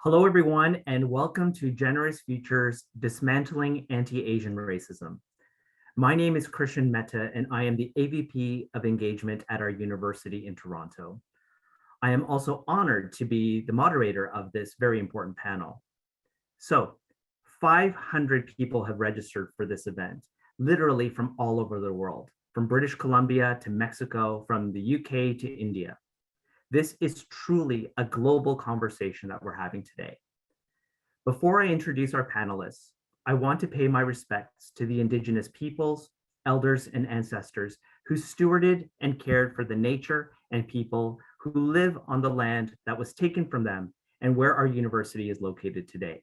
Hello, everyone, and welcome to Generous Futures Dismantling Anti-Asian Racism. My name is Christian Mehta, and I am the AVP of Engagement at our university in Toronto. I am also honored to be the moderator of this very important panel. So, 500 people have registered for this event, literally from all over the world, from British Columbia to Mexico, from the UK to India. This is truly a global conversation that we're having today. Before I introduce our panelists, I want to pay my respects to the Indigenous peoples, elders, and ancestors who stewarded and cared for the nature and people who live on the land that was taken from them and where our university is located today.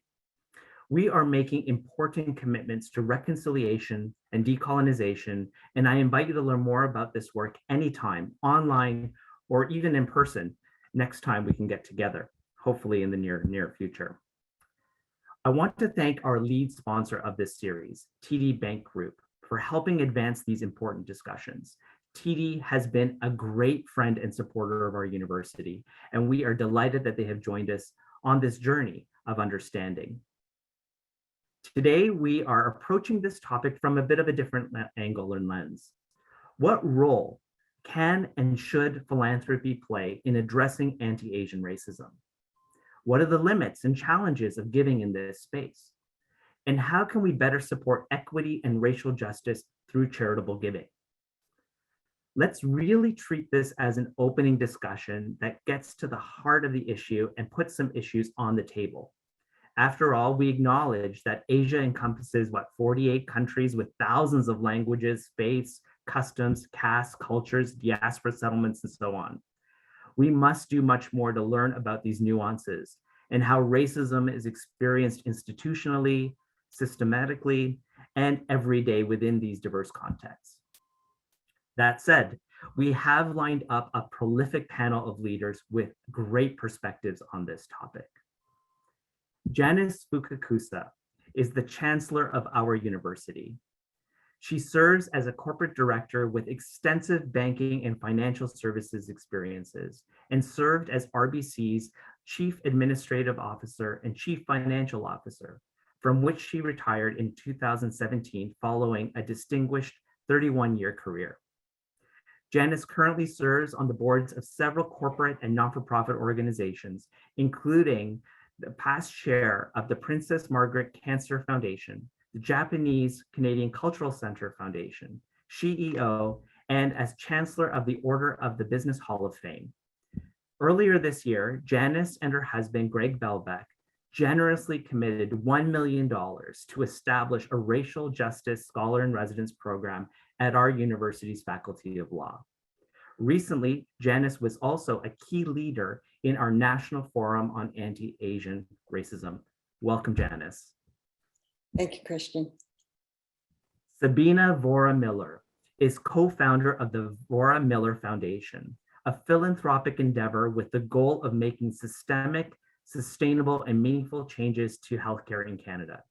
We are making important commitments to reconciliation and decolonization, and I invite you to learn more about this work anytime, online, or even in person next time we can get together, hopefully in the near future. I want to thank our lead sponsor of this series, TD Bank Group, for helping advance these important discussions. TD has been a great friend and supporter of our university, and we are delighted that they have joined us on this journey of understanding. Today, we are approaching this topic from a bit of a different angle and lens. What role can and should philanthropy play in addressing anti-Asian racism? What are the limits and challenges of giving in this space? And how can we better support equity and racial justice through charitable giving? Let's really treat this as an opening discussion that gets to the heart of the issue and puts some issues on the table. After all, we acknowledge that Asia encompasses 48 countries with thousands of languages, faiths, customs, castes, cultures, diaspora settlements, and so on. We must do much more to learn about these nuances and how racism is experienced institutionally, systematically, and every day within these diverse contexts. That said, we have lined up a prolific panel of leaders with great perspectives on this topic. Janice Fukakusa is the chancellor of our university. She serves as a corporate director with extensive banking and financial services experiences and served as RBC's chief administrative officer and chief financial officer, from which she retired in 2017 following a distinguished 31-year career. Janice currently serves on the boards of several corporate and not-for-profit organizations, including the past chair of the Princess Margaret Cancer Foundation, the Japanese Canadian Cultural Center Foundation, CEO, and as Chancellor of the Order of the Business Hall of Fame. Earlier this year, Janice and her husband, Greg Belbeck, generously committed $1 million to establish a racial justice scholar in residence program at our university's Faculty of Law. Recently, Janice was also a key leader in our National Forum on Anti-Asian Racism. Welcome, Janice. Thank you, Christian. Sabina Vora Miller is co-founder of the Vora Miller Foundation, a philanthropic endeavor with the goal of making systemic, sustainable, and meaningful changes to healthcare in Canada.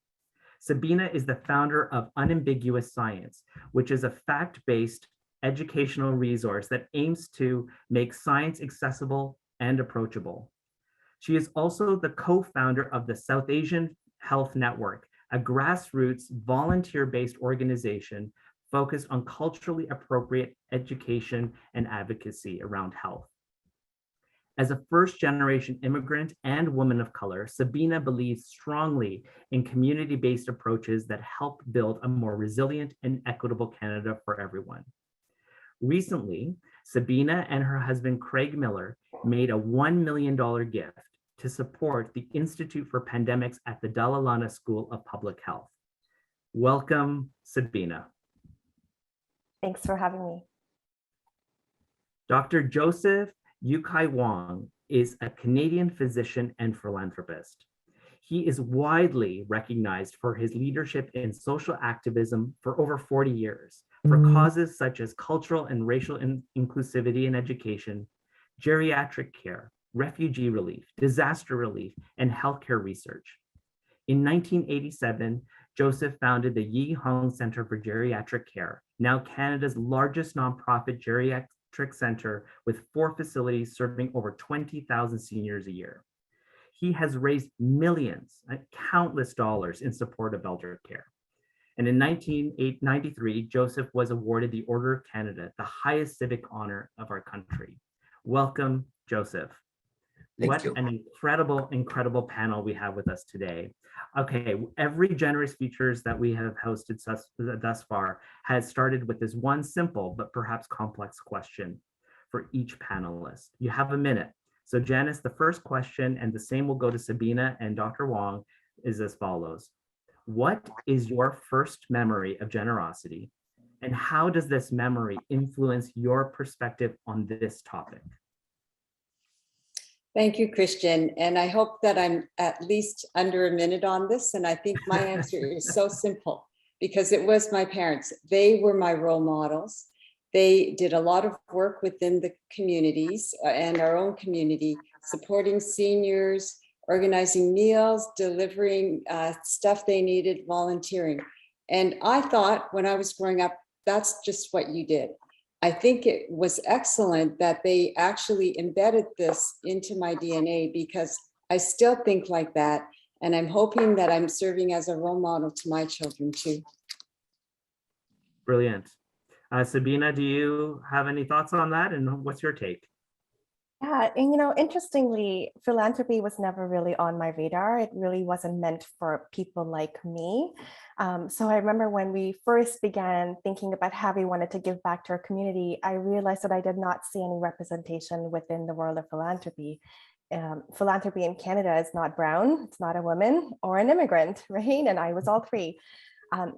Sabina is the founder of Unambiguous Science, which is a fact-based educational resource that aims to make science accessible and approachable. She is also the co-founder of the South Asian Health Network, a grassroots volunteer-based organization focused on culturally appropriate education and advocacy around health. As a first-generation immigrant and woman of color, Sabina believes strongly in community-based approaches that help build a more resilient and equitable Canada for everyone. Recently, Sabina and her husband, Craig Miller, made a $1 million gift to support the Institute for Pandemics at the Dalla Lana School of Public Health. Welcome, Sabina. Thanks for having me. Dr. Joseph Yukai Wong is a Canadian physician and philanthropist. He is widely recognized for his leadership in social activism for over 40 years, for causes such as cultural and racial inclusivity in education, geriatric care, refugee relief, disaster relief, and healthcare research. In 1987, Joseph founded the Yi Hong Center for Geriatric Care, now Canada's largest nonprofit geriatric center with 4 facilities serving over 20,000 seniors a year. he has raised millions, countless dollars in support of elder care. And in 1993, Joseph was awarded the Order of Canada, the highest civic honor of our country. Welcome, Joseph. What an incredible, incredible panel we have with us today. Okay, every Generous Futures that we have hosted thus far has started with this one simple but perhaps complex question for each panelist. You have a minute. So Janice, the first question, and the same will go to Sabina and Dr. Wong, is as follows. What is your first memory of generosity, and how does this memory influence your perspective on this topic? Thank you, Christian. And I hope that I'm at least under a minute on this. And I think my answer is so simple because it was my parents. They were my role models. They did a lot of work within the communities and our own community, supporting seniors, organizing meals, delivering stuff they needed, volunteering. And I thought when I was growing up, that's just what you did. I think it was excellent that they actually embedded this into my DNA because I still think like that. And I'm hoping that I'm serving as a role model to my children too. Brilliant. Sabina, do you have any thoughts on that? And what's your take? Yeah, and interestingly, philanthropy was never really on my radar. It really wasn't meant for people like me. So I remember when we first began thinking about how we wanted to give back to our community, I realized that I did not see any representation within the world of philanthropy. Philanthropy in Canada is not brown, it's not a woman or an immigrant, right? And I was all three.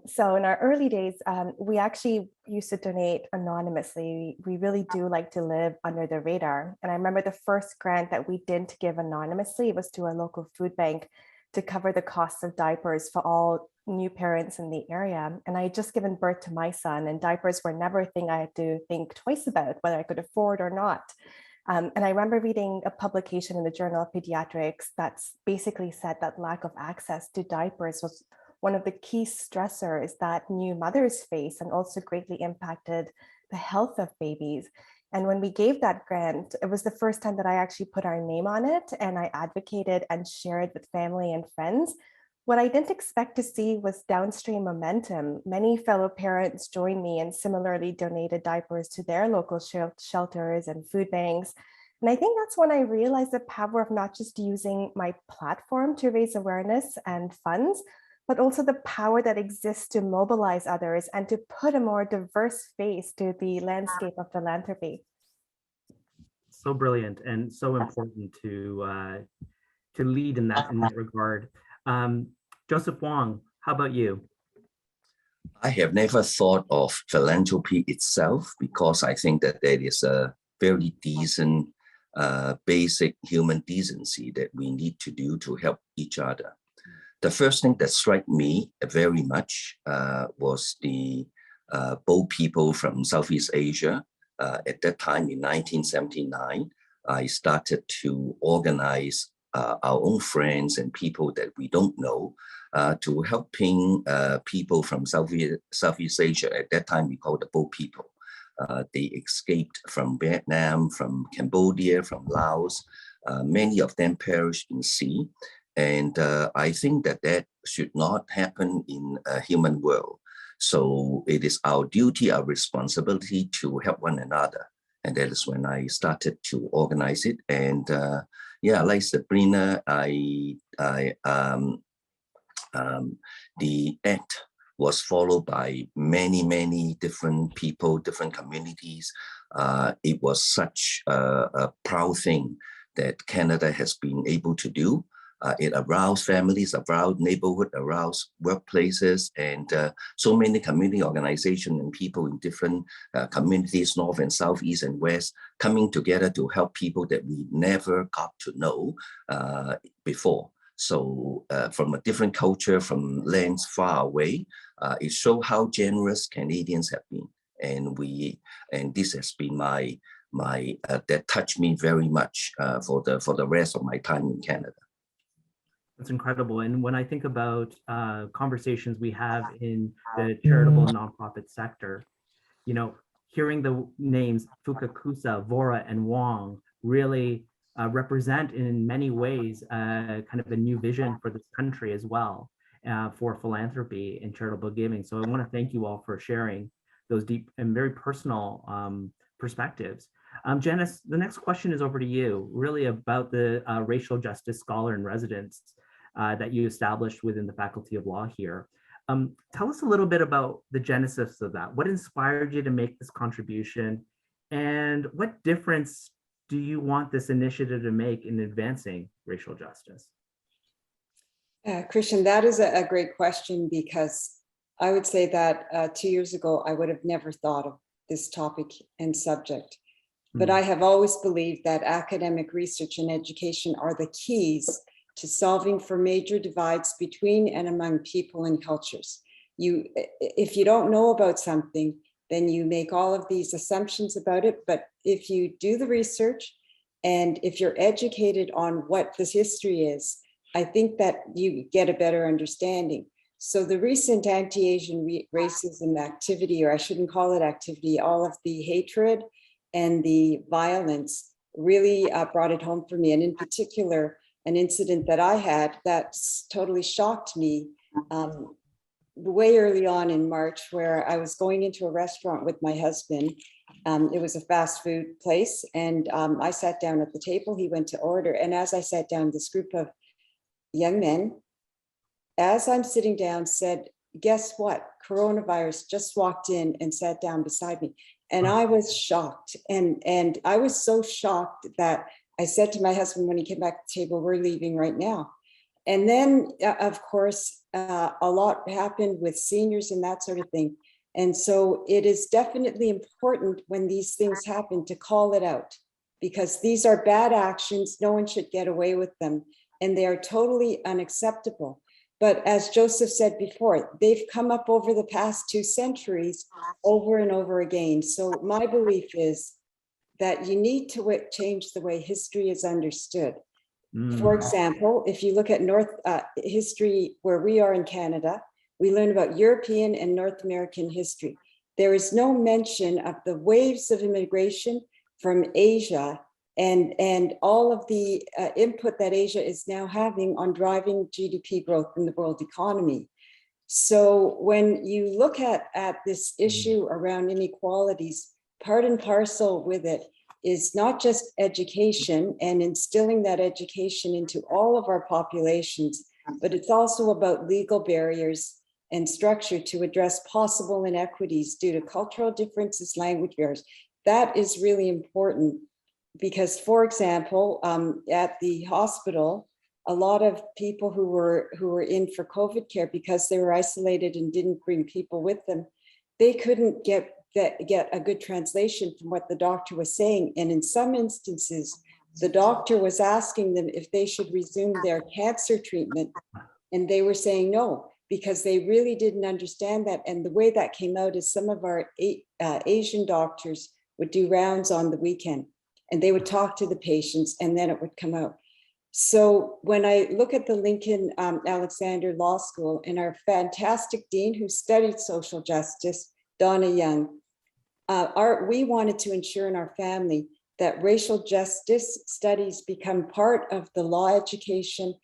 So in our early days, we actually used to donate anonymously. We really do like to live under the radar. And I remember the first grant that we didn't give anonymously was to a local food bank to cover the cost of diapers for all new parents in the area. And I had just given birth to my son, and diapers were never a thing I had to think twice about whether I could afford or not. And I remember reading a publication in the Journal of Pediatrics that's basically said that lack of access to diapers was one of the key stressors that new mothers face and also greatly impacted the health of babies. And when we gave that grant, it was the first time that I actually put our name on it, and I advocated and shared with family and friends. What I didn't expect to see was downstream momentum. Many fellow parents joined me and similarly donated diapers to their local shelters and food banks. And I think that's when I realized the power of not just using my platform to raise awareness and funds, but also the power that exists to mobilize others and to put a more diverse face to the landscape of philanthropy. So brilliant and so important to lead in that regard. Joseph Wong, how about you? I have never thought of philanthropy itself because I think that there is a very decent, basic human decency that we need to do to help each other. The first thing that struck me very much was the boat people from Southeast Asia. At that time in 1979, I started to organize our own friends and people that we don't know to helping people from Southeast Asia. At that time, we called the boat people. They escaped from Vietnam, from Cambodia, from Laos. Many of them perished in sea. And I think that that should not happen in a human world. So it is our duty, our responsibility to help one another. And that is when I started to organize it. And yeah, like Sabrina, the act was followed by many, many different people, different communities. It was such a proud thing that Canada has been able to do. It aroused families, aroused neighborhood, aroused workplaces, and so many community organizations and people in different communities, North and South, East and West, coming together to help people that we never got to know before. So from a different culture, from lands far away, it shows how generous Canadians have been. And this has been that touched me very much for the rest of my time in Canada. That's incredible. And when I think about conversations we have in the charitable nonprofit sector, hearing the names Fukakusa, Vora, and Wong really represent in many ways kind of a new vision for this country as well, for philanthropy and charitable giving. So I want to thank you all for sharing those deep and very personal perspectives. Janice, the next question is over to you, really about the racial justice scholar in residence that you established within the Faculty of Law here. Tell us a little bit about the genesis of that. What inspired you to make this contribution? And what difference do you want this initiative to make in advancing racial justice? Christian, that is a great question, because I would say that 2 years ago, I would have never thought of this topic and subject. But I have always believed that academic research and education are the keys to solving for major divides between and among people and cultures. If you don't know about something, then you make all of these assumptions about it. But if you do the research and if you're educated on what this history is, I think that you get a better understanding. So the recent anti-Asian racism activity, or I shouldn't call it activity, all of the hatred and the violence really brought it home for me. And in particular, an incident that I had that totally shocked me way early on in March, where I was going into a restaurant with my husband. It was a fast food place, and I sat down at the table. He went to order, and as I sat down, this group of young men, as I'm sitting down, said, "Guess what? Coronavirus just walked in and sat down beside me." And I was shocked, and I was so shocked that I said to my husband when he came back to the table, "We're leaving right now." And then, of course, a lot happened with seniors and that sort of thing. And so it is definitely important when these things happen to call it out, because these are bad actions. No one should get away with them, and they are totally unacceptable. But as Joseph said before, they've come up over the past 2 centuries over and over again. So my belief is that you need to change the way history is understood. For example, if you look at North history, where we are in Canada, we learn about European and North American history. There is no mention of the waves of immigration from Asia and all of the input that Asia is now having on driving GDP growth in the world economy. So when you look at this issue around inequalities, part and parcel with it is not just education and instilling that education into all of our populations, but it's also about legal barriers and structure to address possible inequities due to cultural differences, language barriers. That is really important because, for example, at the hospital, a lot of people who were in for COVID care, because they were isolated and didn't bring people with them, they couldn't get a good translation from what the doctor was saying. And in some instances, the doctor was asking them if they should resume their cancer treatment. And they were saying no, because they really didn't understand that. And the way that came out is some of our Asian doctors would do rounds on the weekend, and they would talk to the patients, and then it would come out. So when I look at the Lincoln Alexander Law School and our fantastic dean who studied social justice, Donna Young, we wanted to ensure in our family that racial justice studies become part of the law education,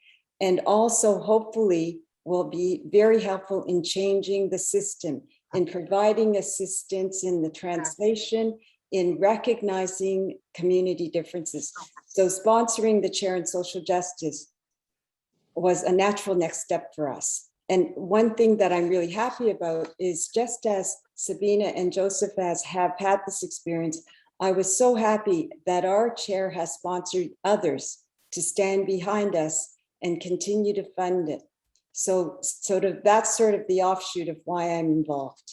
and also hopefully will be very helpful in changing the system, in providing assistance in the translation, in recognizing community differences. So sponsoring the chair in social justice was a natural next step for us. And one thing that I'm really happy about is, just as Sabina and Joseph have had this experience, I was so happy that our chair has sponsored others to stand behind us and continue to fund it. So that's sort of the offshoot of why I'm involved.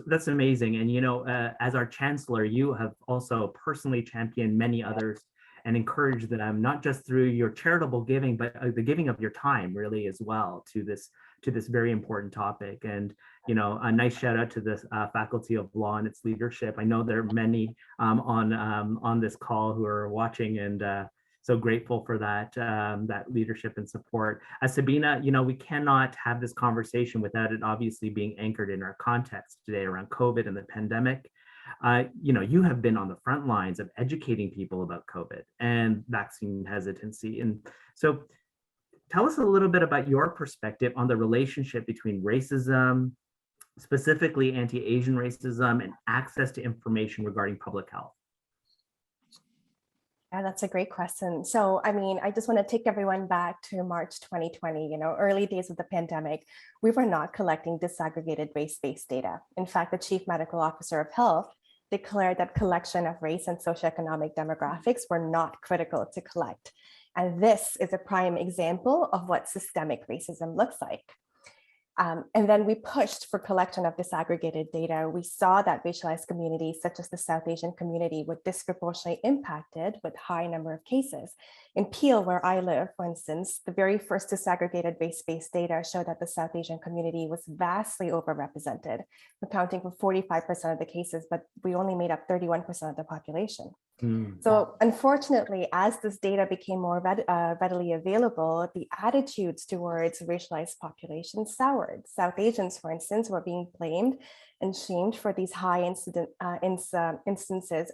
That's amazing. And, you know, as our chancellor, you have also personally championed many others and encouraged them, not just through your charitable giving, but the giving of your time really as well to this very important topic. And, you know, a nice shout out to the Faculty of Law and its leadership. I know there are many on this call who are watching, and so grateful for that leadership and support. Sabina, you know, we cannot have this conversation without it obviously being anchored in our context today around COVID and the pandemic. You have been on the front lines of educating people about COVID and vaccine hesitancy. And so tell us a little bit about your perspective on the relationship between racism, specifically anti-Asian racism, and access to information regarding public health. Yeah, that's a great question. So, I mean, I just want to take everyone back to March 2020, early days of the pandemic. We were not collecting disaggregated race-based data. In fact, the Chief Medical Officer of Health declared that collection of race and socioeconomic demographics were not critical to collect. And this is a prime example of what systemic racism looks like. And then we pushed for collection of disaggregated data. We saw that racialized communities, such as the South Asian community, were disproportionately impacted with high number of cases. In Peel, where I live, for instance, the very first disaggregated race-based data showed that the South Asian community was vastly overrepresented, accounting for 45% of the cases, but we only made up 31% of the population. So unfortunately, as this data became more readily available, the attitudes towards racialized populations soured. South Asians, for instance, were being blamed and shamed for these high instances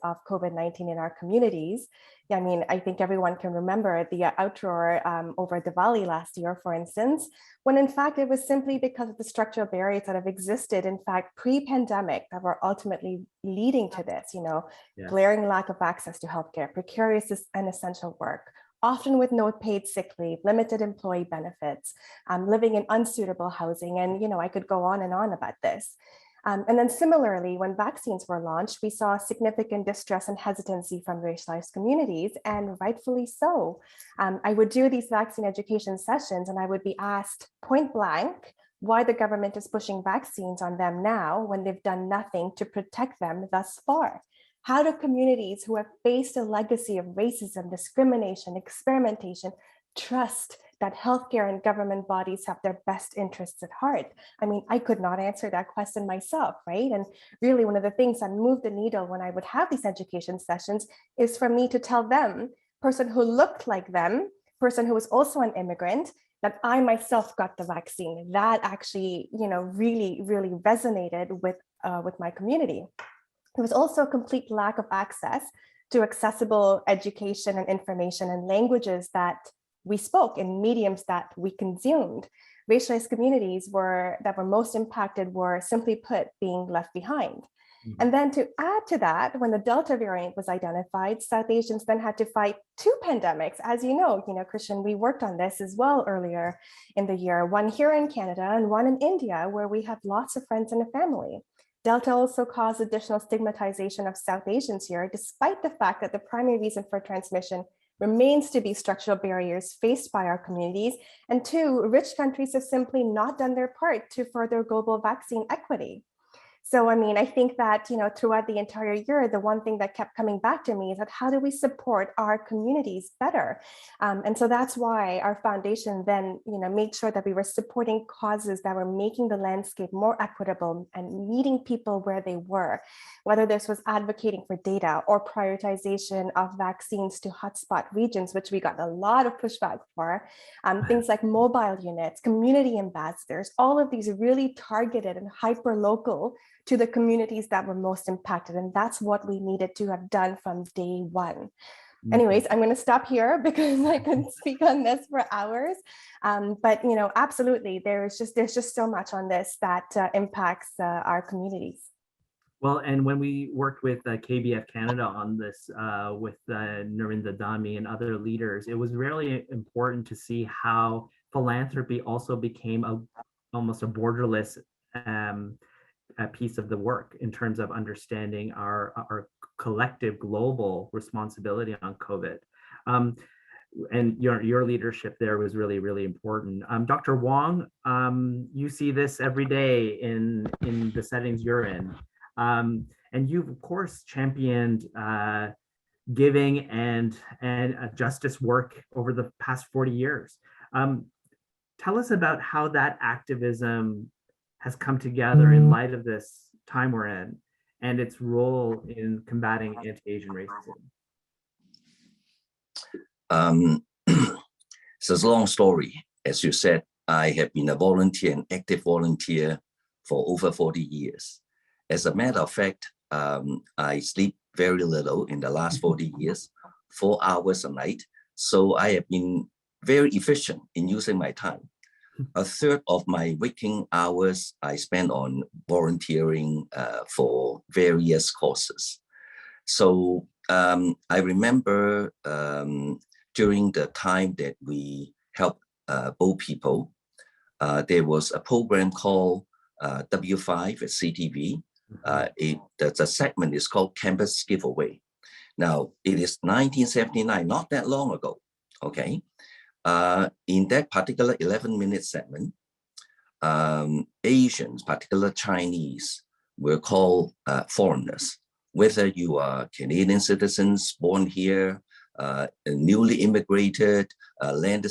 of COVID-19 in our communities. I mean, I think everyone can remember the outroar over Diwali last year, for instance, when in fact it was simply because of the structural barriers that have existed, in fact, pre-pandemic, that were ultimately leading to this, Yes. glaring lack of access to healthcare, precarious and essential work, often with no paid sick leave, limited employee benefits, living in unsuitable housing. And, I could go on and on about this. And then similarly, when vaccines were launched, we saw significant distress and hesitancy from racialized communities, and rightfully so. I would do these vaccine education sessions and I would be asked point blank why the government is pushing vaccines on them now when they've done nothing to protect them thus far. How do communities who have faced a legacy of racism, discrimination, experimentation, trust that healthcare and government bodies have their best interests at heart? I mean, I could not answer that question myself, right? And really one of the things that moved the needle when I would have these education sessions is for me to tell them, person who looked like them, person who was also an immigrant, that I myself got the vaccine. That actually, really, really resonated with my community. There was also a complete lack of access to accessible education and information in languages that we spoke, in mediums that we consumed. Racialized communities that were most impacted were, simply put, being left behind. And then to add to that, when the Delta variant was identified, South Asians then had to fight two pandemics. As you know, Christian, we worked on this as well earlier in the year, one here in Canada and one in India, where we have lots of friends and a family. Delta also caused additional stigmatization of South Asians here, despite the fact that the primary reason for transmission remains to be structural barriers faced by our communities. And two, rich countries have simply not done their part to further global vaccine equity. So, I mean, I think that, throughout the entire year, the one thing that kept coming back to me is that how do we support our communities better? And so that's why our foundation then, made sure that we were supporting causes that were making the landscape more equitable and meeting people where they were, whether this was advocating for data or prioritization of vaccines to hotspot regions, which we got a lot of pushback for, things like mobile units, community ambassadors, all of these really targeted and hyper-local to the communities that were most impacted. And that's what we needed to have done from day one. Anyways, I'm going to stop here because I could speak on this for hours. But absolutely, there's just so much on this that impacts our communities. Well, and when we worked with KBF Canada on this with Narinder Dami and other leaders, it was really important to see how philanthropy also became almost a borderless a piece of the work in terms of understanding our collective global responsibility on COVID. And your leadership there was really, really important. Dr. Wong, you see this every day in the settings you're in. And you've, of course, championed giving and justice work over the past 40 years. Tell us about how that activism has come together in light of this time we're in and its role in combating anti-Asian racism. So it's a long story. As you said, I have been a volunteer, an active volunteer for over 40 years. As a matter of fact, I sleep very little in the last 40 years, 4 hours a night. So I have been very efficient in using my time. A third of my waking hours I spend on volunteering for various causes. So I remember during the time that we helped old people, there was a program called W5 at CTV. The segment is called Campus Giveaway. Now, it is 1979, not that long ago, okay? In that particular 11-minute segment, Asians, particularly Chinese, were called foreigners. Whether you are Canadian citizens born here, newly immigrated, landed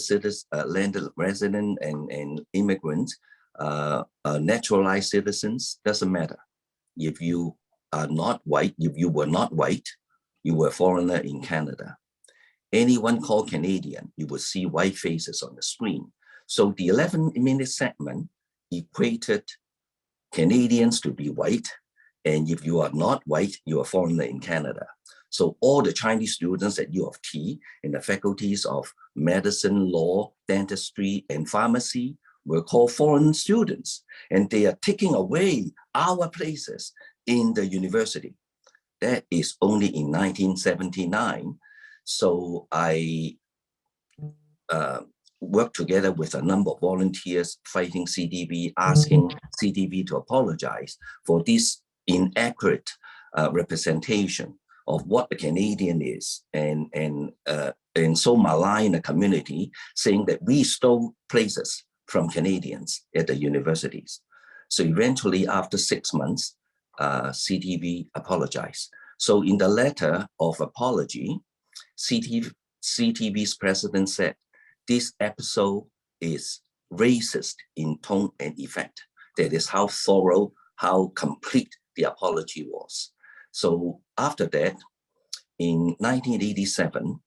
resident and immigrants, naturalized citizens, doesn't matter. If you are not white, if you were not white, you were a foreigner in Canada. Anyone called Canadian, you would see white faces on the screen. So the 11-minute segment equated Canadians to be white, and if you are not white, you are a foreigner in Canada. So all the Chinese students at U of T in the faculties of medicine, law, dentistry, and pharmacy were called foreign students, and they are taking away our places in the university. That is only in 1979. So I worked together with a number of volunteers fighting CTV, asking CTV to apologize for this inaccurate representation of what the Canadian is, and so malign the community, saying that we stole places from Canadians at the universities. So eventually, after 6 months, CTV apologized. So in the letter of apology, CTV's president said, this episode is racist in tone and effect. That is how thorough, how complete the apology was. So after that, in 1987,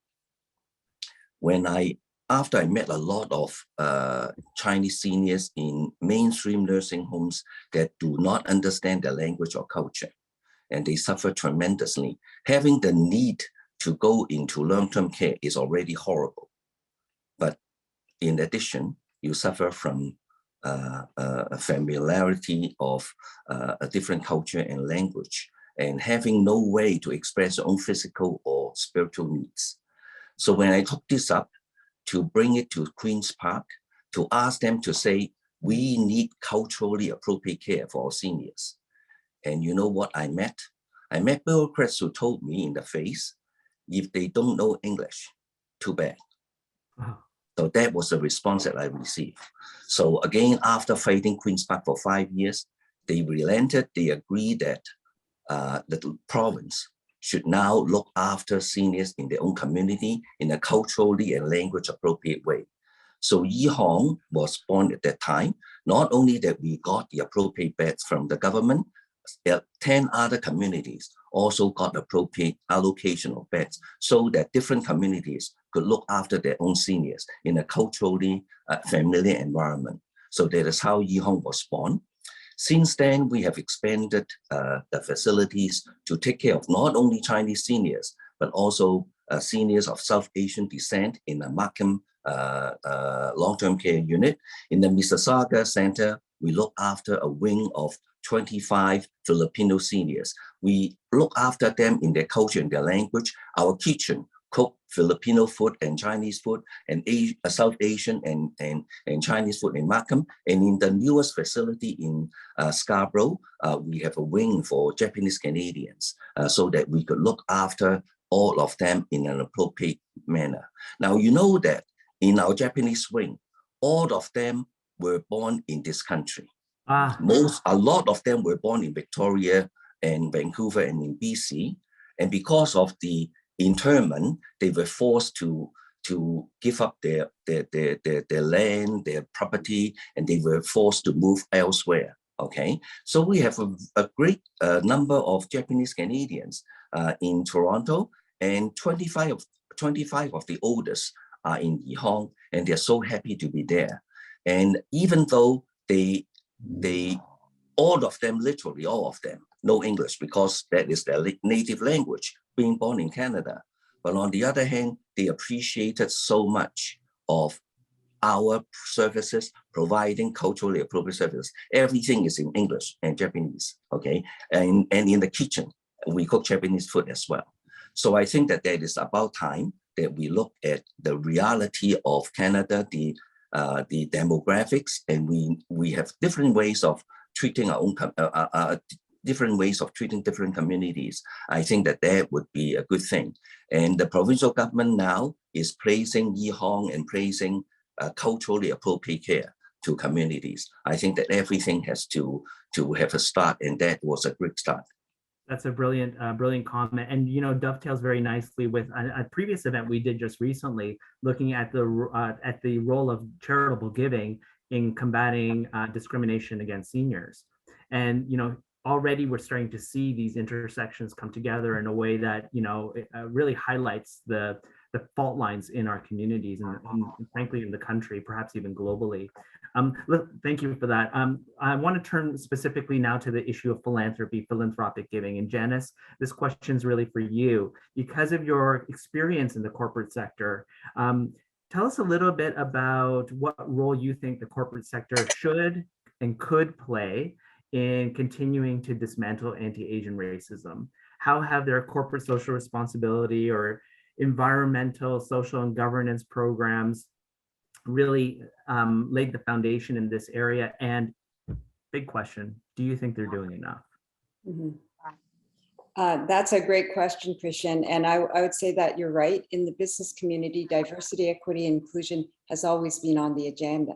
after I met a lot of Chinese seniors in mainstream nursing homes that do not understand the language or culture, and they suffer tremendously, having the need to go into long-term care is already horrible. But in addition, you suffer from a familiarity of a different culture and language, and having no way to express your own physical or spiritual needs. So when I took this up to bring it to Queen's Park, to ask them to say, we need culturally appropriate care for our seniors. And you know what I met? I met bureaucrats who told me in the face, if they don't know English, too bad. Wow. So that was the response that I received. So again, after fighting Queen's Park for 5 years, they relented. They agreed that the province should now look after seniors in their own community in a culturally and language appropriate way. So Yi Hong was born at that time. Not only that we got the appropriate beds from the government, 10 other communities also got appropriate allocation of beds so that different communities could look after their own seniors in a culturally familiar environment. So that is how Yi Hong was born. Since then, we have expanded the facilities to take care of not only Chinese seniors, but also seniors of South Asian descent in the Markham long-term care unit. In the Mississauga Center, we look after a wing of 25 Filipino seniors. We look after them in their culture and their language. Our kitchen cook Filipino food and Chinese food, and South Asian and Chinese food in Markham. And in the newest facility in Scarborough, we have a wing for Japanese Canadians so that we could look after all of them in an appropriate manner. Now, you know that in our Japanese wing, all of them were born in this country. A lot of them were born in Victoria and Vancouver and in BC. And because of the internment, they were forced to give up their land, their property, and they were forced to move elsewhere. Okay, so we have a great number of Japanese Canadians in Toronto, and 25 of the oldest are in Yi Hong, and they're so happy to be there. And even though all of them, literally all of them, no English because that is their native language, being born in Canada. But on the other hand, they appreciated so much of our services, providing culturally appropriate services. Everything is in English and Japanese, okay? And in the kitchen, we cook Japanese food as well. So I think that it is about time that we look at the reality of Canada, the demographics, and we have different ways of treating our own, different ways of treating different communities. I think that would be a good thing. And the provincial government now is placing Yihong and placing culturally appropriate care to communities. I think that everything has to have a start, and that was a great start. That's a brilliant comment, and dovetails very nicely with a previous event we did just recently, looking at the role of charitable giving in combating discrimination against seniors. And already we're starting to see these intersections come together in a way that it really highlights the fault lines in our communities and frankly in the country, perhaps even globally. Thank you for that. I want to turn specifically now to the issue of philanthropic giving. And Janice, this question is really for you. Because of your experience in the corporate sector, tell us a little bit about what role you think the corporate sector should and could play in continuing to dismantle anti-Asian racism. How have their corporate social responsibility or environmental, social, and governance programs really laid the foundation in this area? And big question, do you think they're doing enough? That's a great question, Christian. And I would say that you're right. In the business community, diversity, equity, and inclusion has always been on the agenda.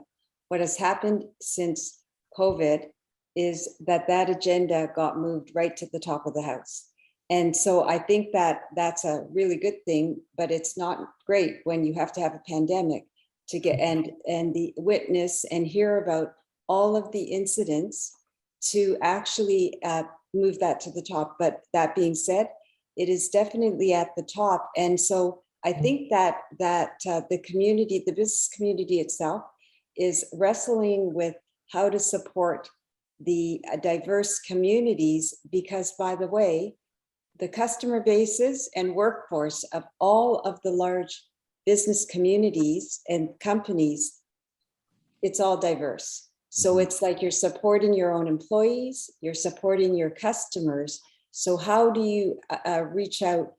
What has happened since COVID is that agenda got moved right to the top of the house. And so I think that that's a really good thing, but it's not great when you have to have a pandemic to get and the witness and hear about all of the incidents to actually move that to the top. But that being said, it is definitely at the top. And so I think that the community, the business community itself, is wrestling with how to support the diverse communities, because, by the way, the customer bases and workforce of all of the large business communities and companies, it's all diverse. So it's like you're supporting your own employees, you're supporting your customers. So how do you reach out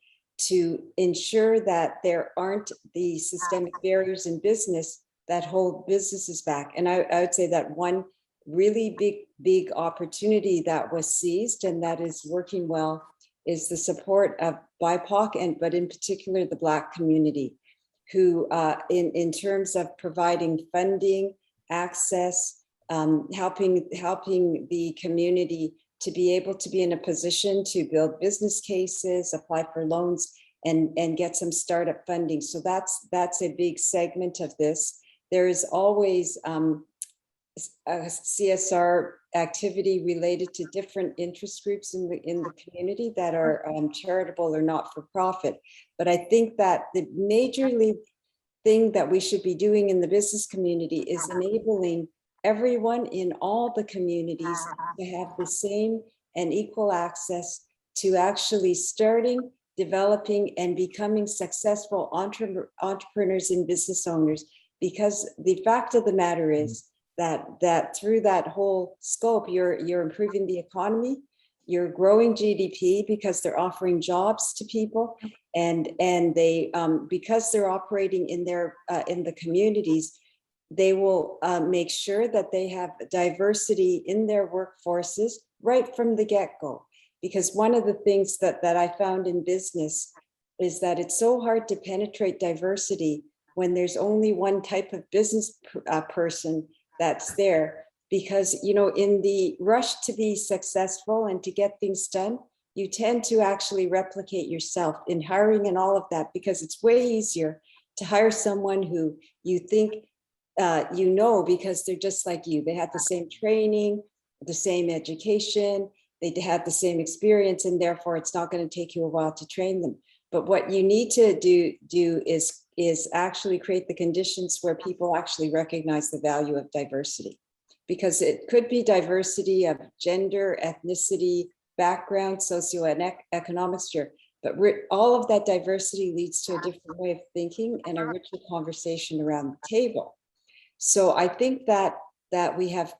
to ensure that there aren't the systemic barriers in business that hold businesses back? And I would say that one really big opportunity that was seized and that is working well is the support of BIPOC, but in particular the Black community, who in terms of providing funding, access, helping the community to be able to be in a position to build business cases, apply for loans, and get some startup funding. So that's a big segment of this. There is always a CSR activity related to different interest groups in the community that are charitable or not for profit. But I think that the majorly thing that we should be doing in the business community is enabling everyone in all the communities to have the same and equal access to actually starting, developing, and becoming successful entrepreneurs and business owners. Because the fact of the matter is that through that whole scope, you're improving the economy, you're growing GDP because they're offering jobs to people, and they because they're operating in the communities, they will make sure that they have diversity in their workforces right from the get-go. Because one of the things that I found in business is that it's so hard to penetrate diversity when there's only one type of business person that's there. Because, in the rush to be successful and to get things done, you tend to actually replicate yourself in hiring and all of that, because it's way easier to hire someone who you think because they're just like you. They have the same training, the same education, they had the same experience, and therefore it's not going to take you a while to train them. But what you need to do is actually create the conditions where people actually recognize the value of diversity. Because it could be diversity of gender, ethnicity, background, socioeconomic sphere, but all of that diversity leads to a different way of thinking and a richer conversation around the table. So I think that we have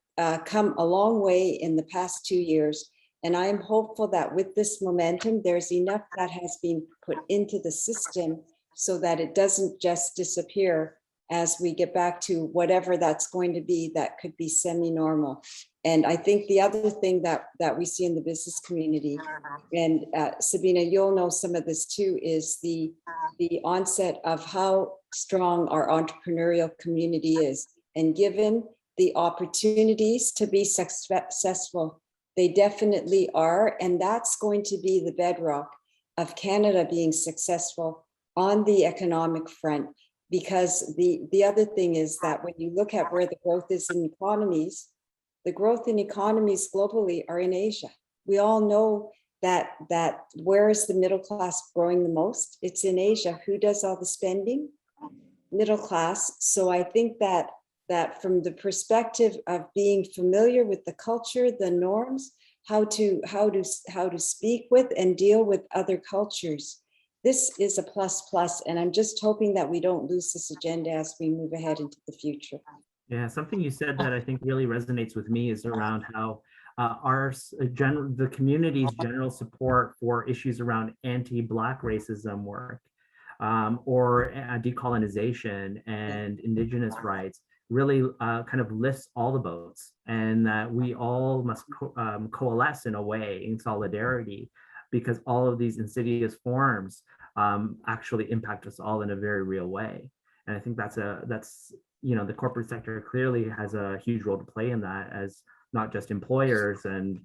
come a long way in the past 2 years, and I am hopeful that with this momentum, there's enough that has been put into the system so that it doesn't just disappear as we get back to whatever that's going to be, that could be semi-normal. And I think the other thing that we see in the business community, and Sabina, you'll know some of this too, is the onset of how strong our entrepreneurial community is. And given the opportunities to be successful, they definitely are. And that's going to be the bedrock of Canada being successful on the economic front. Because the other thing is that when you look at where the growth is in economies, the growth in economies globally are in Asia. We all know that where is the middle class growing the most? It's in Asia. Who does all the spending? Middle class. So I think that from the perspective of being familiar with the culture, the norms, how to speak with and deal with other cultures, this is a plus, and I'm just hoping that we don't lose this agenda as we move ahead into the future. Yeah, something you said that I think really resonates with me is around how the community's general support for issues around anti-Black racism work, or decolonization and Indigenous rights really kind of lifts all the boats, and that we all must coalesce in a way in solidarity, because all of these insidious forms actually impact us all in a very real way. And I think that's the corporate sector clearly has a huge role to play in that, as not just employers and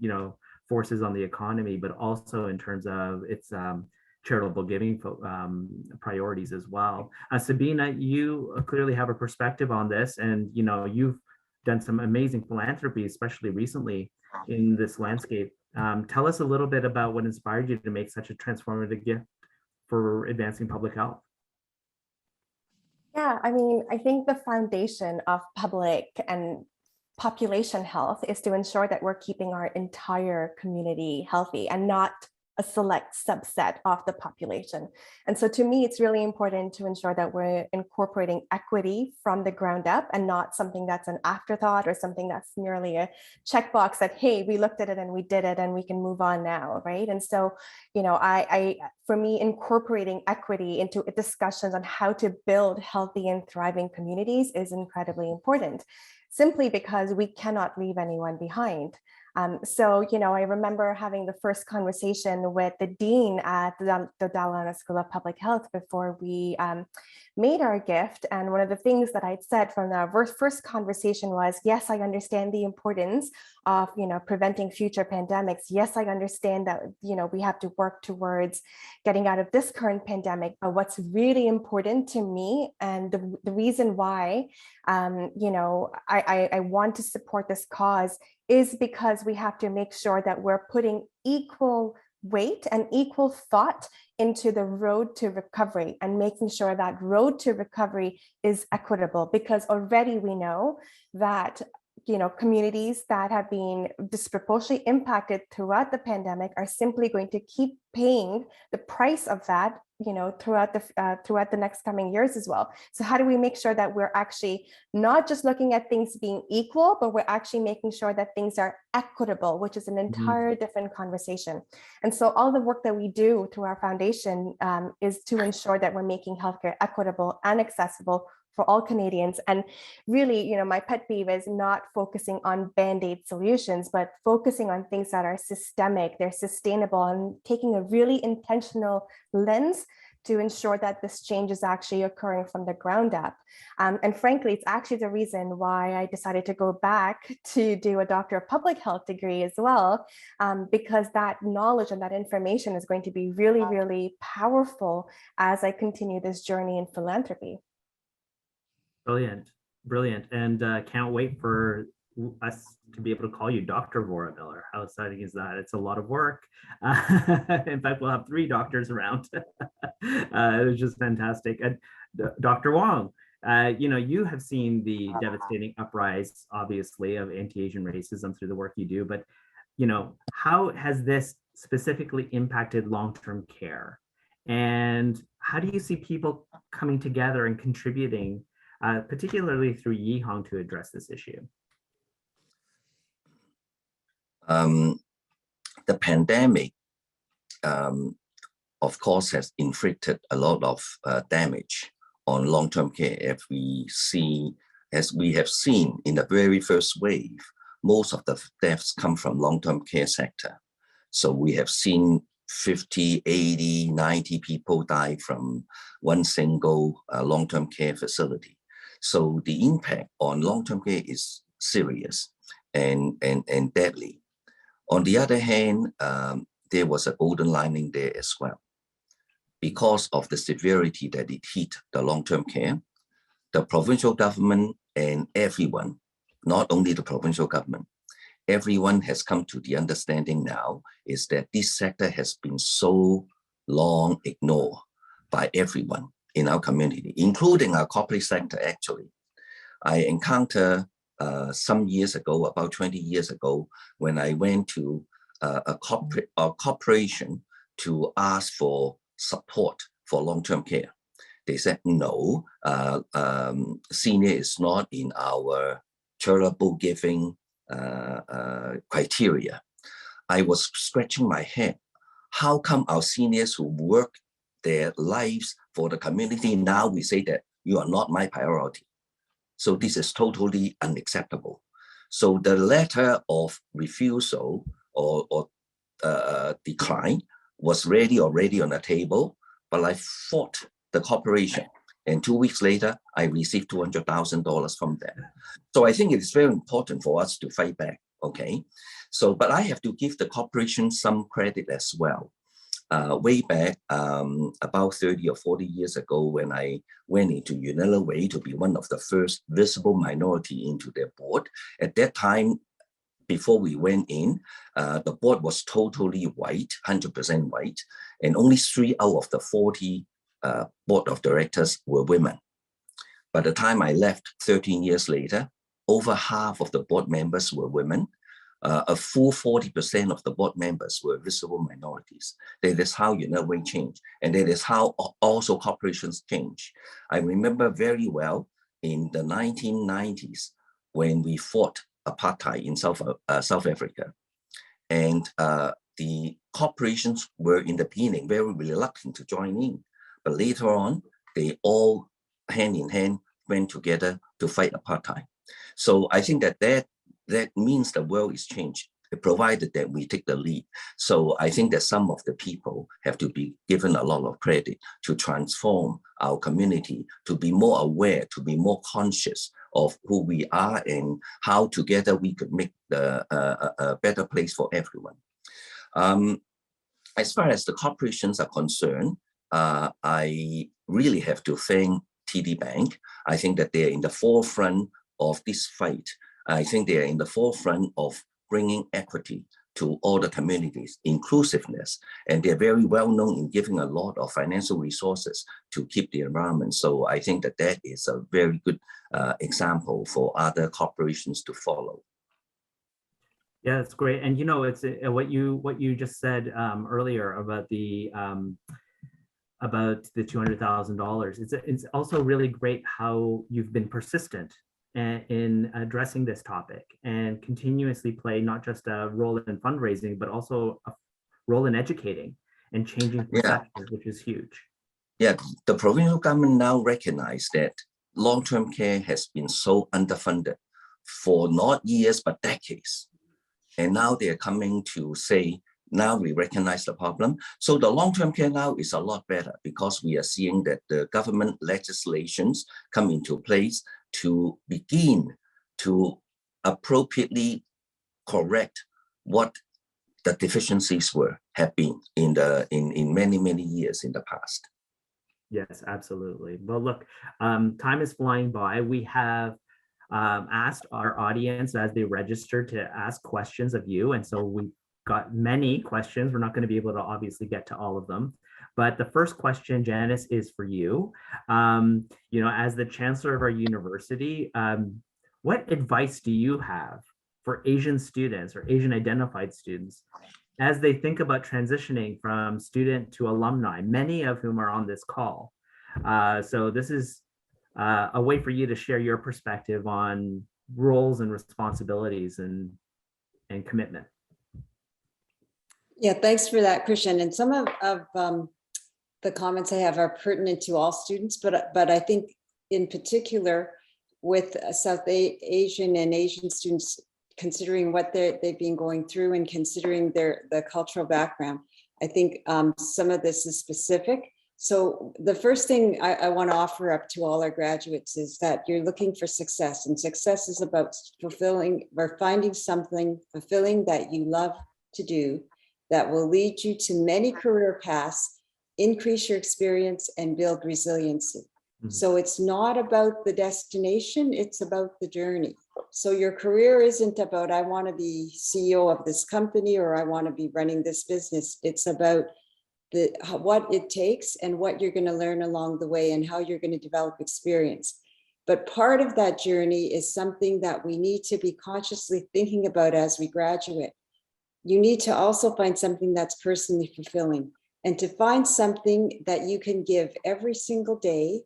forces on the economy, but also in terms of its charitable giving priorities as well. Sabina, you clearly have a perspective on this, and you've done some amazing philanthropy, especially recently in this landscape. Tell us a little bit about what inspired you to make such a transformative gift for advancing public health. Yeah, I mean, I think the foundation of public and population health is to ensure that we're keeping our entire community healthy and not a select subset of the population. And so to me, it's really important to ensure that we're incorporating equity from the ground up and not something that's an afterthought or something that's merely a checkbox that, hey, we looked at it and we did it and we can move on now, right? And so, for me, incorporating equity into discussions on how to build healthy and thriving communities is incredibly important, simply because we cannot leave anyone behind. I remember having the first conversation with the dean at the Dalhousie School of Public Health before we made our gift. And one of the things that I'd said from the first conversation was, yes, I understand the importance of, preventing future pandemics. Yes, I understand that, we have to work towards getting out of this current pandemic. But what's really important to me, and the reason why, I want to support this cause, is because we have to make sure that we're putting equal weight and equal thought into the road to recovery, and making sure that road to recovery is equitable, because already we know that communities that have been disproportionately impacted throughout the pandemic are simply going to keep paying the price of that throughout the next coming years as well. So how do we make sure that we're actually not just looking at things being equal, but we're actually making sure that things are equitable, which is an entire different conversation. And so all the work that we do through our foundation is to ensure that we're making healthcare equitable and accessible for all Canadians. And really, my pet peeve is not focusing on band-aid solutions, but focusing on things that are systemic, they're sustainable, and taking a really intentional lens to ensure that this change is actually occurring from the ground up. And frankly, it's actually the reason why I decided to go back to do a Doctor of Public Health degree as well, because that knowledge and that information is going to be really, really powerful as I continue this journey in philanthropy. Brilliant. And can't wait for us to be able to call you Dr. Vora Miller. How exciting is that? It's a lot of work. In fact, we'll have 3 doctors around. It's just fantastic. And Dr. Wong, you have seen the devastating uprise, obviously, of anti-Asian racism through the work you do, but how has this specifically impacted long-term care? And how do you see people coming together and contributing, particularly through Yihong, to address this issue? The pandemic, of course, has inflicted a lot of damage on long-term care. As we have seen in the very first wave, most of the deaths come from long-term care sector. So we have seen 50, 80, 90 people die from one single long-term care facility. So the impact on long-term care is serious and deadly. On the other hand, there was a golden lining there as well. Because of the severity that it hit the long-term care, the provincial government and everyone, not only the provincial government, everyone has come to the understanding now is that this sector has been so long ignored by everyone in our community, including our corporate sector, actually. I encountered some years ago, about 20 years ago, when I went to a corporation to ask for support for long-term care. They said, no, senior is not in our charitable giving criteria. I was scratching my head. How come our seniors who work their lives for the community, now we say that you are not my priority? So this is totally unacceptable. So the letter of refusal or decline was already on the table, but I fought the corporation. And 2 weeks later, I received $200,000 from them. So I think it is very important for us to fight back, okay? So, but I have to give the corporation some credit as well. Way back, about 30 or 40 years ago, when I went into Unilever to be one of the first visible minority into their board, at that time, before we went in, the board was totally white, 100% white, and only 3 out of the 40 board of directors were women. By the time I left 13 years later, over half of the board members were women. A full 40% of the board members were visible minorities. That is how Unilever changed, and that is how also corporations change. I remember very well in the 1990s when we fought apartheid in South Africa, and the corporations were in the beginning very reluctant to join in, but later on they all hand in hand went together to fight apartheid. So I think that means the world is changed, provided that we take the lead. So I think that some of the people have to be given a lot of credit to transform our community, to be more aware, to be more conscious of who we are and how together we could make a better place for everyone. As far as the corporations are concerned, I really have to thank TD Bank. I think that they're in the forefront of this fight. I think they are in the forefront of bringing equity to all the communities, inclusiveness, and they're very well known in giving a lot of financial resources to keep the environment. So I think that is a very good example for other corporations to follow. Yeah, that's great. And you know, it's what you just said earlier about the $200,000. It's also really great how you've been persistent in addressing this topic and continuously play not just a role in fundraising, but also a role in educating and changing perceptions, which is huge. Yeah, the provincial government now recognize that long-term care has been so underfunded for not years, but decades. And now they're coming to say, now we recognize the problem. So the long-term care now is a lot better because we are seeing that the government legislations come into place to begin to appropriately correct what the deficiencies have been in many years in the past. Yes, absolutely. Well, look, time is flying by. We have asked our audience as they registered to ask questions of you, and so we got many questions. We're not going to be able to obviously get to all of them. But the first question, Janice, is for you. You know, as the chancellor of our university, what advice do you have for Asian students or Asian identified students as they think about transitioning from student to alumni, many of whom are on this call. So this is a way for you to share your perspective on roles and responsibilities and commitment. Yeah, thanks for that, Christian. And some of the comments I have are pertinent to all students, but I think in particular with South Asian and Asian students, considering what they've been going through and considering the cultural background, I think some of this is specific. So the first thing I want to offer up to all our graduates is that you're looking for success, and success is about fulfilling or finding something fulfilling that you love to do that will lead you to many career paths, increase your experience, and build resiliency. Mm-hmm. So it's not about the destination, it's about the journey. So your career isn't about, I want to be CEO of this company or I want to be running this business. It's about what it takes and what you're going to learn along the way and how you're going to develop experience. But part of that journey is something that we need to be consciously thinking about as we graduate. You need to also find something that's personally fulfilling, and to find something that you can give every single day,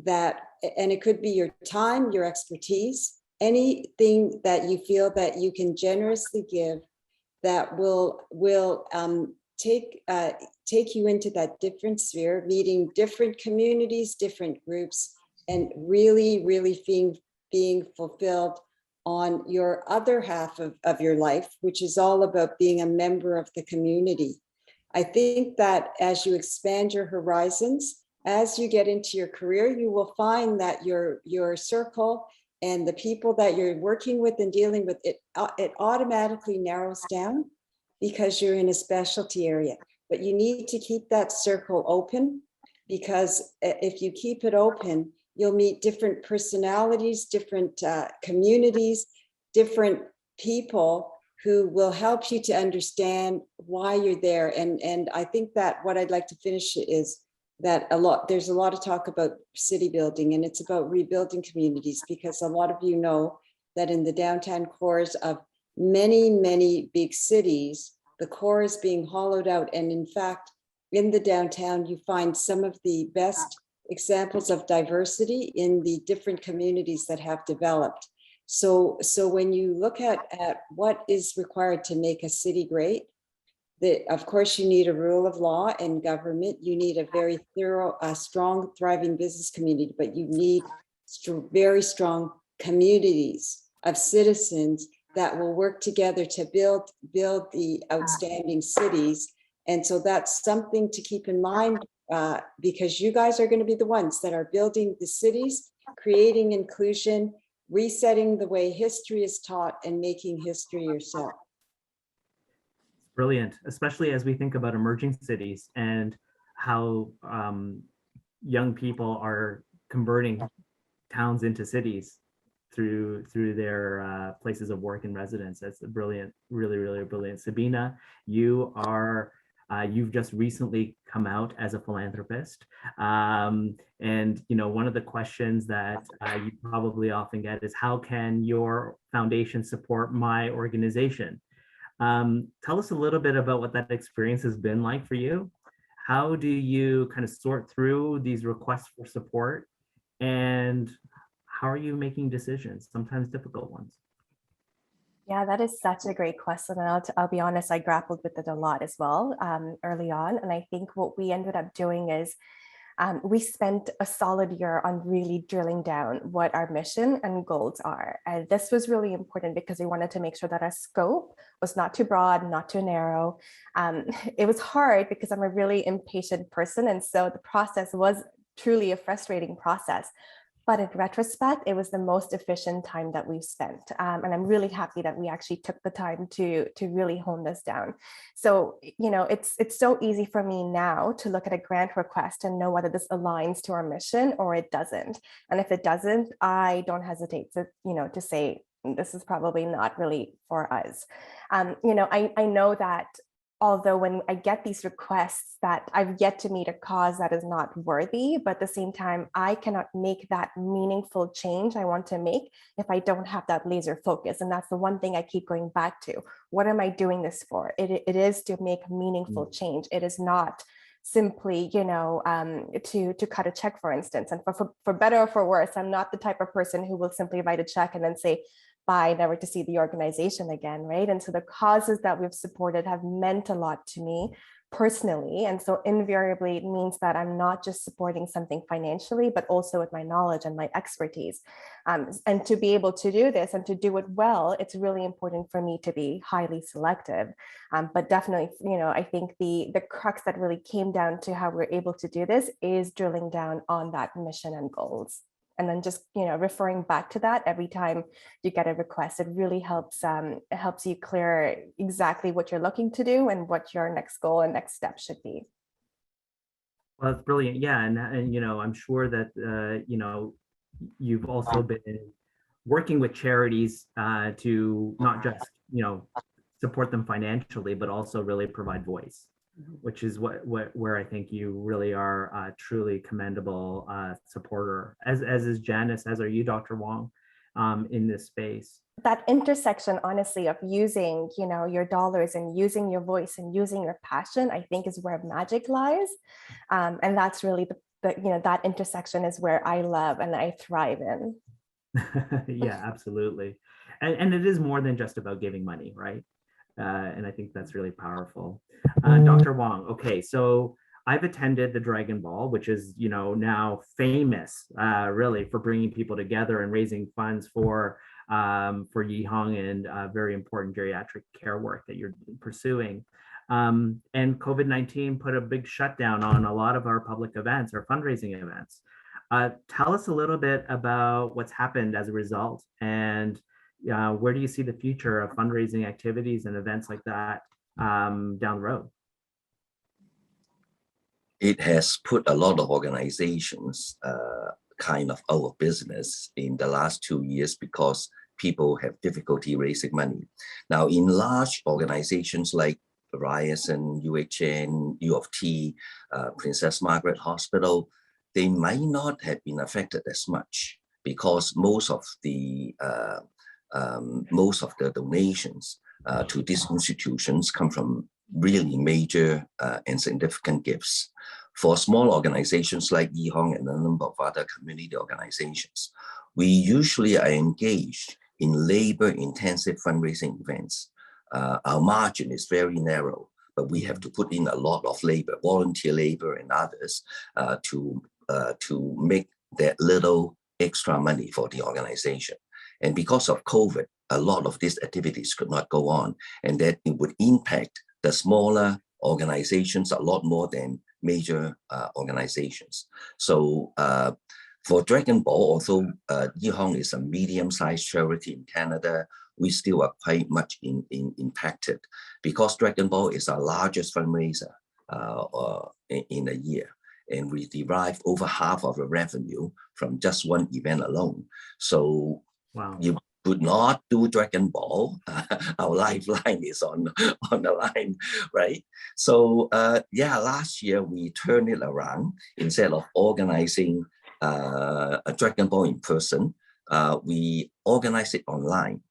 and it could be your time, your expertise, anything that you feel that you can generously give that will take you into that different sphere, meeting different communities, different groups, and really being fulfilled on your other half of your life, which is all about being a member of the community. I think that as you expand your horizons, as you get into your career, you will find that your circle and the people that you're working with and dealing with, it automatically narrows down because you're in a specialty area. But you need to keep that circle open, because if you keep it open, you'll meet different personalities, different communities, different people who will help you to understand why you're there. And I think that what I'd like to finish is that there's a lot of talk about city building, and it's about rebuilding communities, because a lot of you know that in the downtown cores of many big cities, the core is being hollowed out. And in fact, in the downtown, you find some of the best examples of diversity in the different communities that have developed. So when you look at what is required to make a city great, of course, you need a rule of law and government. You need a very thorough, strong, thriving business community, but you need very strong communities of citizens that will work together to build the outstanding cities. And so that's something to keep in mind, because you guys are going to be the ones that are building the cities, creating inclusion, resetting the way history is taught, and making history yourself. Brilliant, especially as we think about emerging cities and how young people are converting towns into cities through their places of work and residence. That's a brilliant, really brilliant. Sabrina, you've just recently come out as a philanthropist. And one of the questions that you probably often get is, how can your foundation support my organization? Tell us a little bit about what that experience has been like for you. How do you kind of sort through these requests for support, and how are you making decisions, sometimes difficult ones? Yeah, that is such a great question. And I'll be honest, I grappled with it a lot as well early on. And I think what we ended up doing is we spent a solid year on really drilling down what our mission and goals are. And this was really important because we wanted to make sure that our scope was not too broad, not too narrow. It was hard because I'm a really impatient person. And so the process was truly a frustrating process. But in retrospect, it was the most efficient time that we've spent. And I'm really happy that we actually took the time to really hone this down. So, it's so easy for me now to look at a grant request and know whether this aligns to our mission or it doesn't. And if it doesn't, I don't hesitate to say, this is probably not really for us. I know that although when I get these requests that I've yet to meet a cause that is not worthy, but at the same time, I cannot make that meaningful change I want to make if I don't have that laser focus. And that's the one thing I keep going back to. What am I doing this for? It is to make meaningful change. It is not simply, to cut a check, for instance. And for better or for worse, I'm not the type of person who will simply write a check and then say, bye, never to see the organization again, right? And so the causes that we've supported have meant a lot to me personally. And so invariably, it means that I'm not just supporting something financially, but also with my knowledge and my expertise. And to be able to do this and to do it well, it's really important for me to be highly selective. But definitely, I think the crux that really came down to how we're able to do this is drilling down on that mission and goals. And then just, referring back to that every time you get a request, it really helps you clear exactly what you're looking to do and what your next goal and next step should be. Well, that's brilliant. Yeah. And I'm sure that, you've also been working with charities to not just, support them financially, but also really provide voice, which is where I think you really are a truly commendable supporter, as is Janice, as are you, Dr. Wong, in this space. That intersection, honestly, of using, your dollars and using your voice and using your passion, I think is where magic lies. And that's really that intersection is where I love and I thrive in. Yeah, absolutely. And it is more than just about giving money, right? And I think that's really powerful. Dr. Wong, okay, so I've attended the Dragon Ball, which is, now famous really for bringing people together and raising funds for Yi Hong and very important geriatric care work that you're pursuing. And COVID-19 put a big shutdown on a lot of our public events, our fundraising events. Tell us a little bit about what's happened as a result, and where do you see the future of fundraising activities and events like that down the road? It has put a lot of organizations kind of out of business in the last 2 years because people have difficulty raising money. Now, in large organizations like Ryerson, UHN, U of T, Princess Margaret Hospital, they might not have been affected as much because most of the donations to these institutions come from really major and significant gifts. For small organizations like Yi Hong and a number of other community organizations, we usually are engaged in labor-intensive fundraising events. Our margin is very narrow, but we have to put in a lot of labor, volunteer labor and others, to make that little extra money for the organization. And because of COVID, a lot of these activities could not go on, and that it would impact the smaller organizations a lot more than major organizations. So for Dragon Ball, although Yi Hong is a medium-sized charity in Canada, we still are quite much impacted because Dragon Ball is our largest fundraiser in a year. And we derive over half of the revenue from just one event alone. So wow. You could not do Dragon Ball. Our lifeline is on the line, right? So last year we turned it around. Instead of organizing a Dragon Ball in person, we organized it online.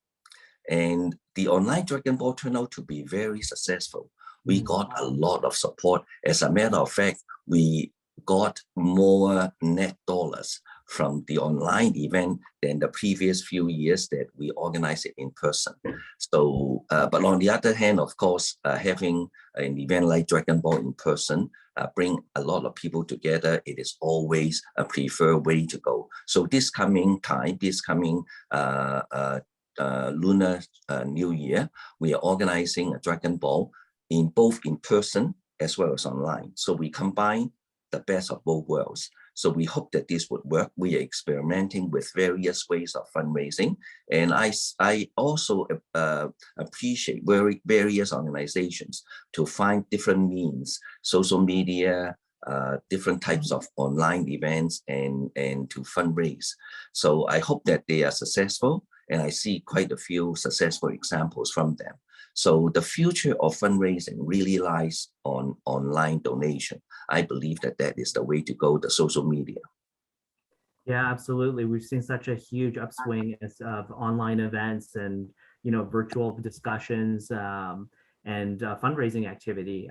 And the online Dragon Ball turned out to be very successful. We got a lot of support. As a matter of fact, we got more net dollars from the online event than the previous few years that we organized it in person. So, but on the other hand, of course, having an event like Dragon Ball in person bring a lot of people together. It is always a preferred way to go. So this coming Lunar New Year, we are organizing a Dragon Ball both in person as well as online. So we combine the best of both worlds. So we hope that this would work. We are experimenting with various ways of fundraising. And I also appreciate various organizations to find different means, social media, different types of online events and to fundraise. So I hope that they are successful. And I see quite a few successful examples from them. So the future of fundraising really lies on online donation. I believe that that is the way to go, the social media. Yeah, absolutely. We've seen such a huge upswing of online events and virtual discussions and fundraising activity.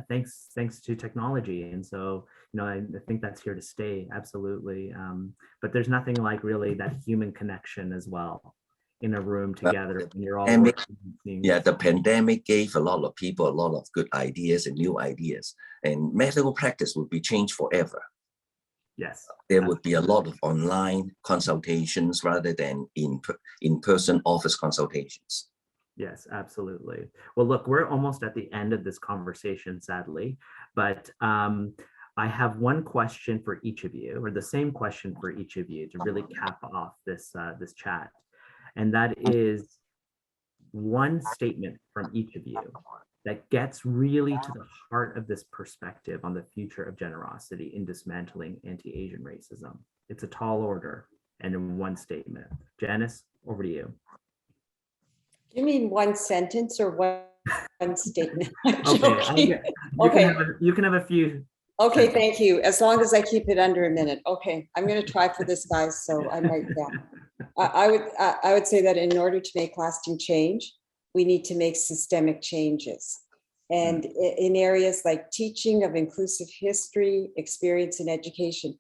Thanks to technology, and so I think that's here to stay. Absolutely. But there's nothing like really that human connection as well in a room together when you're all working. Yeah, the pandemic gave a lot of people a lot of good ideas and new ideas, and medical practice will be changed forever. Yes. There would be a lot of online consultations rather than in-person office consultations. Yes, absolutely. Well, look, we're almost at the end of this conversation, sadly, but I have one question for each of you, or the same question for each of you to really cap off this chat. And that is one statement from each of you that gets really to the heart of this perspective on the future of generosity in dismantling anti-Asian racism. It's a tall order and in one statement. Janice, over to you. You mean one sentence or one statement? Okay, you can have a few. Okay, thank you. As long as I keep it under a minute. Okay, I'm going to try for this, guys. So I might, I would say that in order to make lasting change, we need to make systemic changes. And in areas like teaching of inclusive history, experience, and education,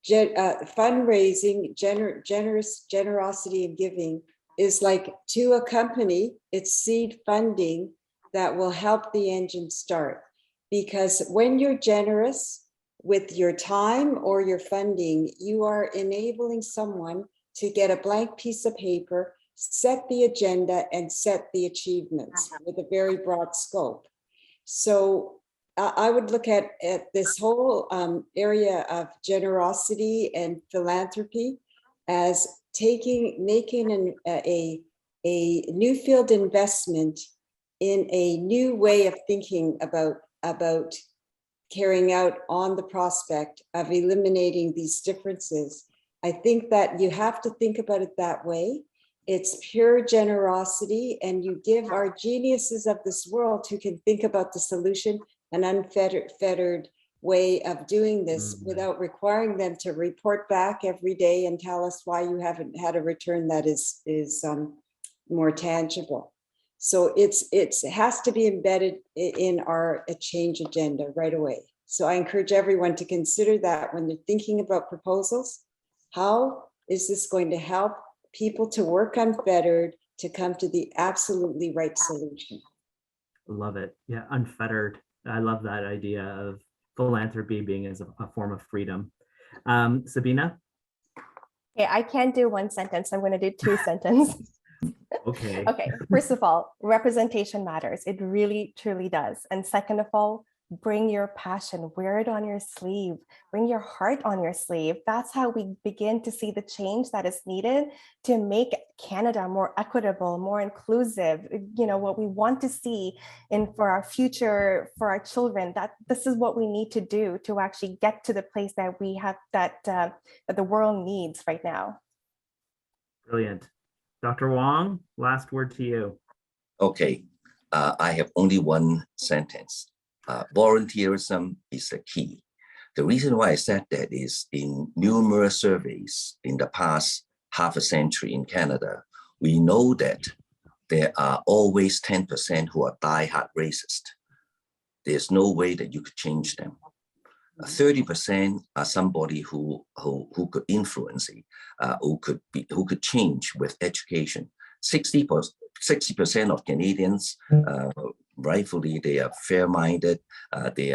fundraising, generosity and giving is like to a company, it's seed funding that will help the engine start. Because when you're generous with your time or your funding, you are enabling someone to get a blank piece of paper, set the agenda, and set the achievements with a very broad scope. So I would look at this whole area of generosity and philanthropy as making a new field investment in a new way of thinking about carrying out on the prospect of eliminating these differences. I think that you have to think about it that way. It's pure generosity, and you give our geniuses of this world who can think about the solution an unfettered way of doing this without requiring them to report back every day and tell us why you haven't had a return that is more tangible. So it has to be embedded in our change agenda right away. So I encourage everyone to consider that when they're thinking about proposals. How is this going to help people to work unfettered to come to the absolutely right solution? Love it. Yeah, unfettered. I love that idea of philanthropy being as a form of freedom. Sabina? Okay, I can't do one sentence. I'm going to do two sentences. Okay. Okay, first of all, representation matters. It really, truly does. And second of all, bring your passion, wear it on your sleeve, bring your heart on your sleeve. That's how we begin to see the change that is needed to make Canada more equitable, more inclusive, what we want to see for our future, for our children, that this is what we need to do to actually get to the place that we have, that the world needs right now. Brilliant. Dr. Wong, last word to you. Okay, I have only one sentence. Volunteerism is the key. The reason why I said that is in numerous surveys in the past half a century in Canada, we know that there are always 10% who are diehard racist. There's no way that you could change them. 30% are somebody who could influence it, who could change with education. 60% of Canadians, rightfully, they are fair-minded. They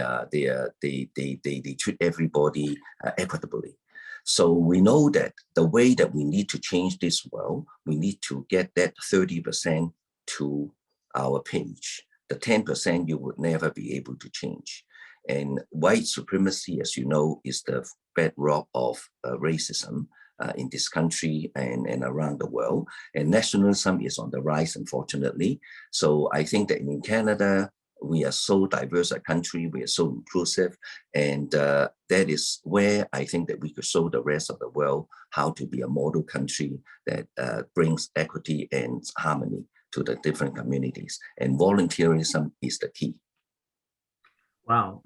treat everybody equitably. So we know that the way that we need to change this world, we need to get that 30% to our page. The 10% you would never be able to change. And white supremacy, as you know, is the bedrock of racism in this country and around the world. And nationalism is on the rise, unfortunately. So I think that in Canada, we are so diverse a country, we are so inclusive, and that is where I think that we could show the rest of the world how to be a model country that brings equity and harmony to the different communities. And volunteerism is the key. Wow,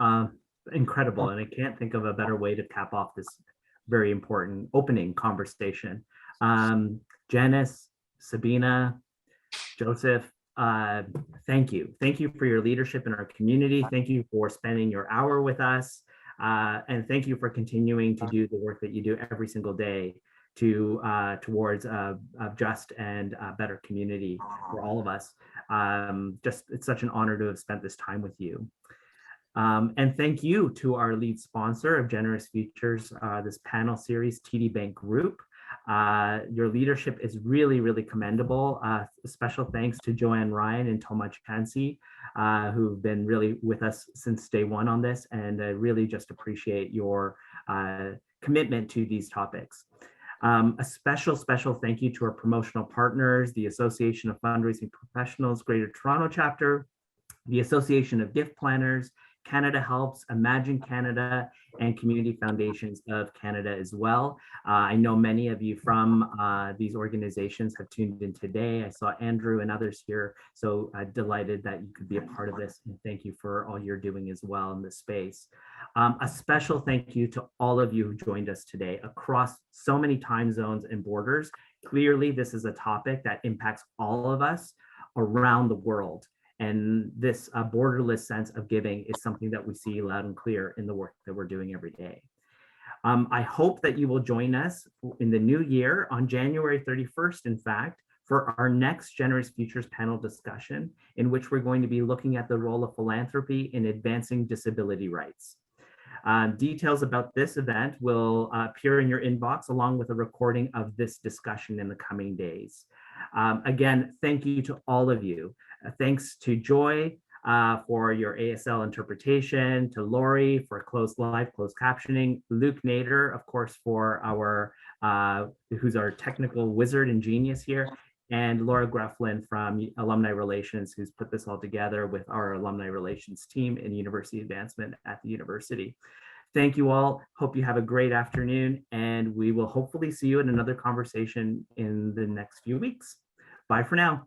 incredible. And I can't think of a better way to cap off this very important opening conversation. Janice, Sabina, Joseph, thank you. Thank you for your leadership in our community. Thank you for spending your hour with us. And thank you for continuing to do the work that you do every single day towards a just and better community for all of us. It's such an honor to have spent this time with you. And thank you to our lead sponsor of Generous Futures, this panel series, TD Bank Group. Your leadership is really, really commendable. Special thanks to Joanne Ryan and Toma Chansi, who've been really with us since day one on this, and I really just appreciate your commitment to these topics. A special thank you to our promotional partners, the Association of Fundraising Professionals, Greater Toronto Chapter, the Association of Gift Planners, Canada Helps, Imagine Canada, and Community Foundations of Canada as well. I know many of you from these organizations have tuned in today. I saw Andrew and others here, so delighted that you could be a part of this, and thank you for all you're doing as well in this space. A special thank you to all of you who joined us today across so many time zones and borders. Clearly, this is a topic that impacts all of us around the world. And this borderless sense of giving is something that we see loud and clear in the work that we're doing every day. I hope that you will join us in the new year on January 31st, in fact, for our next Generous Futures panel discussion, in which we're going to be looking at the role of philanthropy in advancing disability rights. Details about this event will appear in your inbox along with a recording of this discussion in the coming days. Again, thank you to all of you. Thanks to Joy for your ASL interpretation, to Lori for closed captioning, Luke Nader, of course, for our, who's our technical wizard and genius here, and Laura Greflin from Alumni Relations, who's put this all together with our Alumni Relations team in University Advancement at the university. Thank you all. Hope you have a great afternoon, and we will hopefully see you in another conversation in the next few weeks. Bye for now.